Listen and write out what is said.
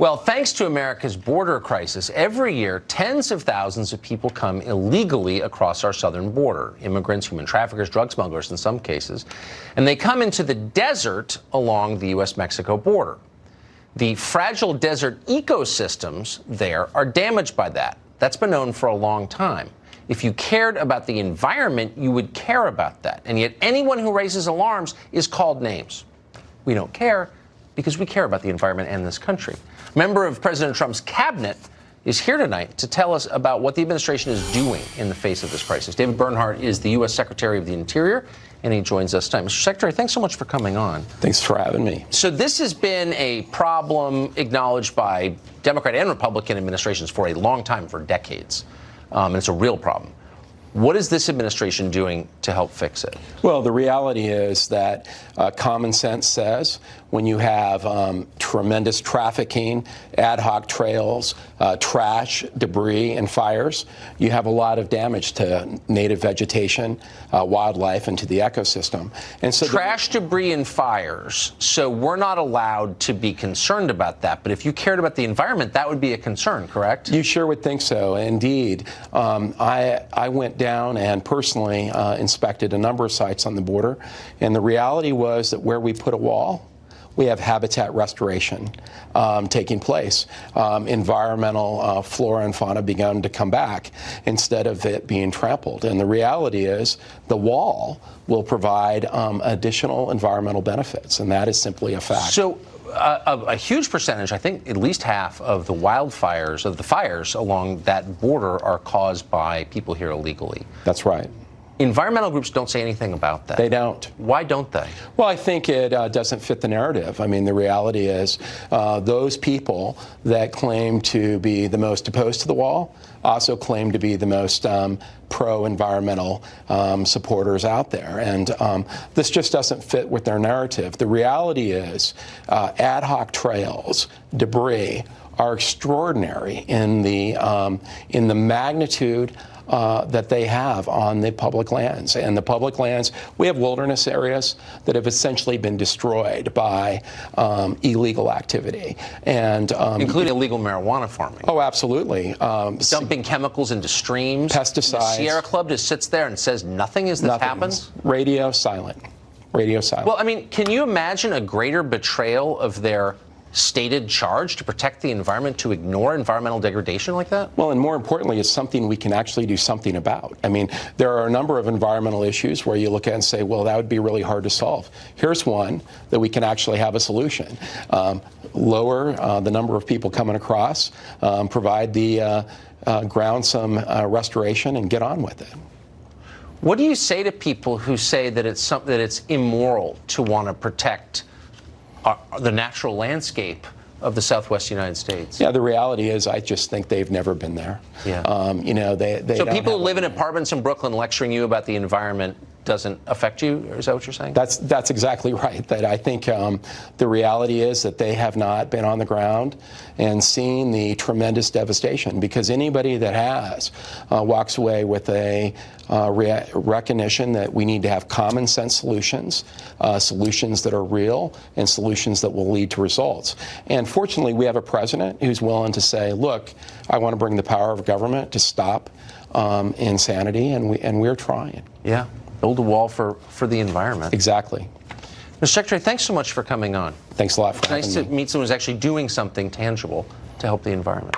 Well, thanks to America's border crisis, every year tens of thousands of people come illegally across our southern border. Immigrants, human traffickers, drug smugglers in some cases. And they come into the desert along the U.S.-Mexico border. The fragile desert ecosystems there are damaged by that. That's been known for a long time. If you cared about the environment, you would care about that. And yet anyone who raises alarms is called names. We don't care because we care about the environment and this country. A member of President Trump's cabinet is here tonight to tell us about what the administration is doing in the face of this crisis. David Bernhardt is the U.S. Secretary of the Interior, and he joins us tonight. Mr. Secretary, thanks so much for coming on. Thanks for having me. So this has been a problem acknowledged by Democrat and Republican administrations for a long time, for decades, and it's a real problem. What is this administration doing to help fix it? Well, the reality is that common sense says when you have tremendous trafficking, ad hoc trails, trash, debris, and fires, you have a lot of damage to native vegetation, wildlife, and to the ecosystem. And so trash, debris, and fires. So we're not allowed to be concerned about that. But if you cared about the environment, that would be a concern, correct? You sure would think so. Indeed. I went down and personally inspected a number of sites on the border. And the reality was that where we put a wall, we have habitat restoration taking place. Environmental flora and fauna begun to come back instead of it being trampled. And the reality is the wall will provide additional environmental benefits, and that is simply a fact. So a huge percentage, I think at least half of the wildfires, of the fires along that border are caused by people here illegally. That's right. Environmental groups don't say anything about that. They don't. Why don't they? Well, I think it doesn't fit the narrative. I mean, the reality is those people that claim to be the most opposed to the wall also claim to be the most pro-environmental supporters out there. And this just doesn't fit with their narrative. The reality is ad hoc trails, debris, are extraordinary in the magnitude that they have on the public lands. And the public lands, we have wilderness areas that have essentially been destroyed by illegal activity. And including illegal marijuana farming. Oh, absolutely. Dumping chemicals into streams. Pesticides. The Sierra Club just sits there and says nothing as this happens? Radio silent. Radio silent. Well, I mean, can you imagine a greater betrayal of their stated charge to protect the environment, to ignore environmental degradation like that? Well, and more importantly, it's something we can actually do something about. I mean, there are a number of environmental issues where you look at and say, well, that would be really hard to solve. Here's one that we can actually have a solution. Lower the number of people coming across, provide the ground some restoration, and get on with it. What do you say to people who say that it's immoral to want to protect the natural landscape of the Southwest United States? Yeah, the reality is I just think they've never been there. Yeah. You know, they so people who live in apartments in Brooklyn lecturing you about the environment doesn't affect you? Is that what you're saying? That's exactly right. That I think the reality is that they have not been on the ground and seen the tremendous devastation, because anybody that has walks away with a recognition that we need to have common sense solutions, solutions that are real, and solutions that will lead to results. And fortunately, we have a president who's willing to say, look, I want to bring the power of government to stop insanity, and we're trying. Yeah. Build a wall for the environment. Exactly. Mr. Secretary, thanks so much for coming on. Thanks a lot for having me. Nice to meet someone who's actually doing something tangible to help the environment.